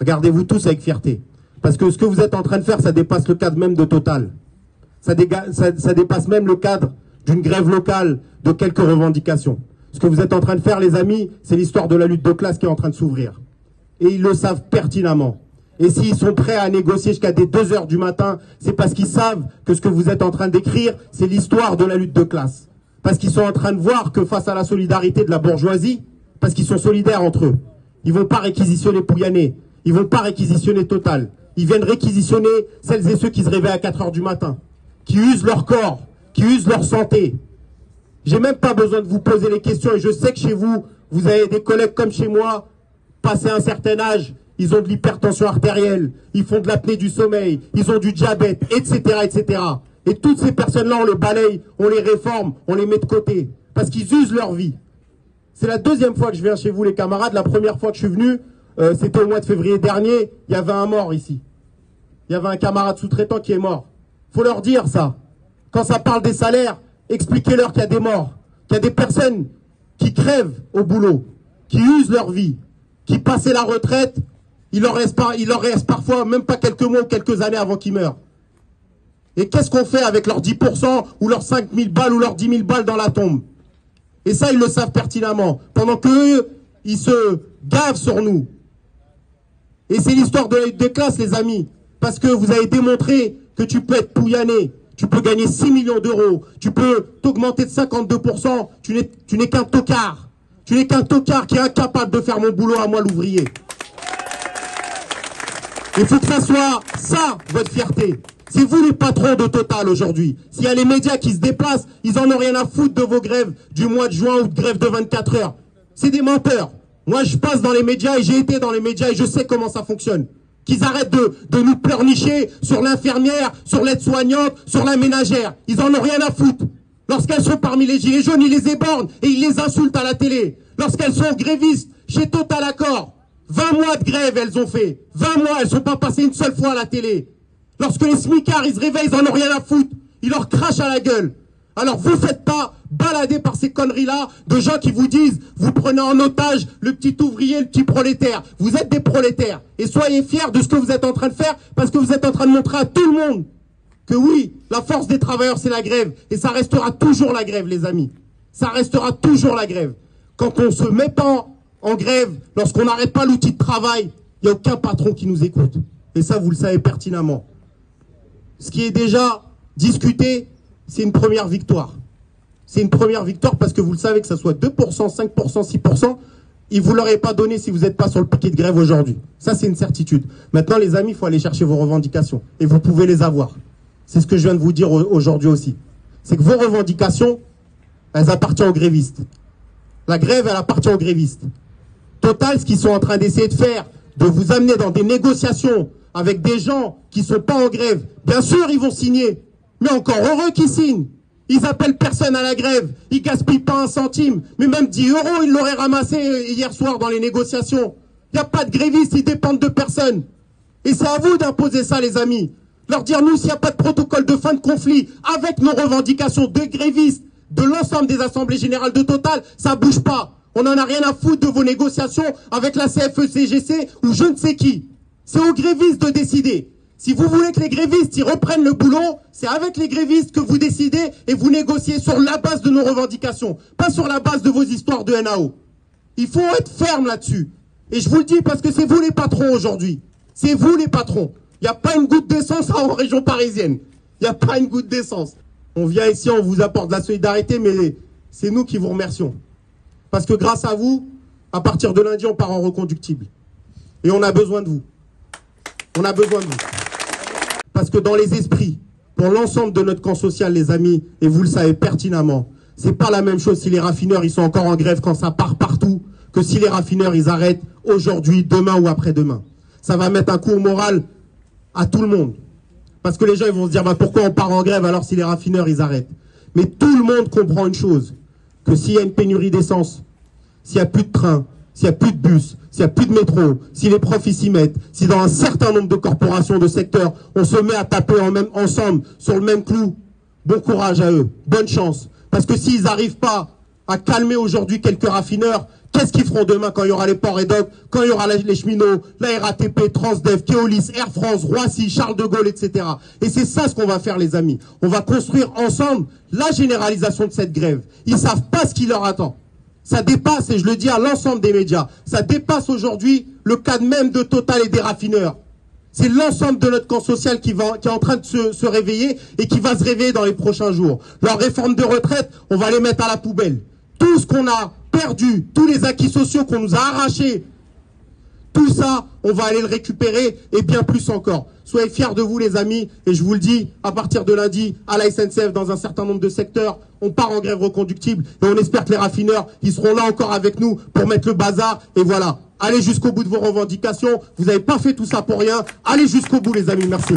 Regardez-vous tous avec fierté. Parce que ce que vous êtes en train de faire, ça dépasse le cadre même de Total. Ça dépasse même le cadre d'une grève locale, de quelques revendications. Ce que vous êtes en train de faire, les amis, c'est l'histoire de la lutte de classe qui est en train de s'ouvrir. Et ils le savent pertinemment. Et s'ils sont prêts à négocier jusqu'à des 2 heures du matin, c'est parce qu'ils savent que ce que vous êtes en train d'écrire, c'est l'histoire de la lutte de classe. Parce qu'ils sont en train de voir que face à la solidarité de la bourgeoisie, parce qu'ils sont solidaires entre eux, ils vont pas réquisitionner Pouyanné, ils vont pas réquisitionner Total. Ils viennent réquisitionner celles et ceux qui se réveillent à 4 heures du matin, qui usent leur corps, qui usent leur santé. J'ai même pas besoin de vous poser les questions et je sais que chez vous, vous avez des collègues comme chez moi, passé un certain âge, ils ont de l'hypertension artérielle, ils font de l'apnée du sommeil, ils ont du diabète, etc., etc. Et toutes ces personnes-là, on les balaye, on les réforme, on les met de côté, parce qu'ils usent leur vie. C'est la 2e fois que je viens chez vous, les camarades. La première fois que je suis venu, c'était au mois de février dernier, il y avait un mort ici. Il y avait un camarade sous-traitant qui est mort. Faut leur dire ça. Quand ça parle des salaires, expliquez-leur qu'il y a des morts, qu'il y a des personnes qui crèvent au boulot, qui usent leur vie, qui passaient la retraite, il leur reste parfois même pas quelques mois ou quelques années avant qu'ils meurent. Et qu'est-ce qu'on fait avec leurs 10% ou leurs 5000 balles ou leurs 10 000 balles dans la tombe? Et ça, ils le savent pertinemment. Pendant qu'eux, ils se gavent sur nous. Et c'est l'histoire de la lutte des classes, les amis. Parce que vous avez démontré que tu peux être Pouyanné, tu peux gagner 6 millions d'euros, tu peux t'augmenter de 52%, tu n'es qu'un tocard. Tu n'es qu'un tocard qui est incapable de faire mon boulot à moi, l'ouvrier. Il faut que ça soit ça, votre fierté. C'est vous les patrons de Total aujourd'hui. S'il y a les médias qui se déplacent, ils en ont rien à foutre de vos grèves du mois de juin ou de grève de 24 heures. C'est des menteurs. Moi, je passe dans les médias et j'ai été dans les médias et je sais comment ça fonctionne. Qu'ils arrêtent de nous pleurnicher sur l'infirmière, sur l'aide-soignante, sur la ménagère. Ils en ont rien à foutre. Lorsqu'elles sont parmi les gilets jaunes, ils les éborgnent et ils les insultent à la télé. Lorsqu'elles sont grévistes, chez Total Accord, 20 mois de grève elles ont fait. 20 mois, elles ne sont pas passées une seule fois à la télé. Lorsque les smicards, ils se réveillent, ils en ont rien à foutre. Ils leur crachent à la gueule. Alors vous faites pas balader par ces conneries-là de gens qui vous disent, vous prenez en otage le petit ouvrier, le petit prolétaire. Vous êtes des prolétaires. Et soyez fiers de ce que vous êtes en train de faire parce que vous êtes en train de montrer à tout le monde que oui, la force des travailleurs, c'est la grève. Et ça restera toujours la grève, les amis. Ça restera toujours la grève. Quand on se met pas en grève, lorsqu'on n'arrête pas l'outil de travail, il n'y a aucun patron qui nous écoute. Et ça, vous le savez pertinemment. Ce qui est déjà discuté, c'est une première victoire. C'est une première victoire parce que vous le savez, que ça soit 2%, 5%, 6%, ils ne vous l'auraient pas donné si vous n'êtes pas sur le piquet de grève aujourd'hui. Ça, c'est une certitude. Maintenant, les amis, il faut aller chercher vos revendications. Et vous pouvez les avoir. C'est ce que je viens de vous dire aujourd'hui aussi. C'est que vos revendications, elles appartiennent aux grévistes. La grève, elle appartient aux grévistes. Total, ce qu'ils sont en train d'essayer de faire, de vous amener dans des négociations avec des gens qui ne sont pas en grève. Bien sûr, ils vont signer. Mais encore heureux qu'ils signent. Ils appellent personne à la grève. Ils gaspillent pas un centime. Mais même 10 euros, ils l'auraient ramassé hier soir dans les négociations. Il n'y a pas de grévistes, ils dépendent de personne. Et c'est à vous d'imposer ça, les amis. Leur dire, nous, s'il n'y a pas de protocole de fin de conflit, avec nos revendications de grévistes, de l'ensemble des assemblées générales de Total, ça bouge pas. On n'en a rien à foutre de vos négociations avec la CFE-CGC ou je ne sais qui. C'est aux grévistes de décider. Si vous voulez que les grévistes y reprennent le boulot, c'est avec les grévistes que vous décidez et vous négociez sur la base de nos revendications, pas sur la base de vos histoires de NAO. Il faut être ferme là-dessus. Et je vous le dis parce que c'est vous les patrons aujourd'hui. C'est vous les patrons. Il n'y a pas une goutte d'essence en région parisienne. Il n'y a pas une goutte d'essence. On vient ici, on vous apporte de la solidarité, mais c'est nous qui vous remercions. Parce que grâce à vous, à partir de lundi, on part en reconductible. Et on a besoin de vous. On a besoin de vous. Parce que dans les esprits, pour l'ensemble de notre camp social, les amis, et vous le savez pertinemment, c'est pas la même chose si les raffineurs, ils sont encore en grève quand ça part partout, que si les raffineurs, ils arrêtent aujourd'hui, demain ou après-demain. Ça va mettre un coup au moral à tout le monde. Parce que les gens, ils vont se dire, bah, pourquoi on part en grève alors si les raffineurs, ils arrêtent? Mais tout le monde comprend une chose, que s'il y a une pénurie d'essence, s'il n'y a plus de train, s'il n'y a plus de bus, s'il n'y a plus de métro, si les profs s'y mettent, si dans un certain nombre de corporations, de secteurs, on se met à taper ensemble sur le même clou, bon courage à eux, bonne chance. Parce que s'ils n'arrivent pas à calmer aujourd'hui quelques raffineurs, Qu'est-ce qu'ils feront demain quand il y aura les ports et docks, quand il y aura les cheminots, la RATP, Transdev, Keolis, Air France, Roissy, Charles de Gaulle, etc. Et c'est ça ce qu'on va faire, les amis. On va construire ensemble la généralisation de cette grève. Ils savent pas ce qui leur attend. Ça dépasse, et je le dis à l'ensemble des médias, ça dépasse aujourd'hui le cadre même de Total et des raffineurs. C'est l'ensemble de notre camp social qui est en train de se réveiller et qui va se réveiller dans les prochains jours. Leur réforme de retraite, on va les mettre à la poubelle. Tout ce qu'on a perdu, tous les acquis sociaux qu'on nous a arrachés, tout ça, on va aller le récupérer et bien plus encore. Soyez fiers de vous, les amis, et je vous le dis, à partir de lundi, à la SNCF, dans un certain nombre de secteurs, on part en grève reconductible et on espère que les raffineurs, ils seront là encore avec nous pour mettre le bazar. Et voilà, allez jusqu'au bout de vos revendications. Vous n'avez pas fait tout ça pour rien. Allez jusqu'au bout, les amis. Merci.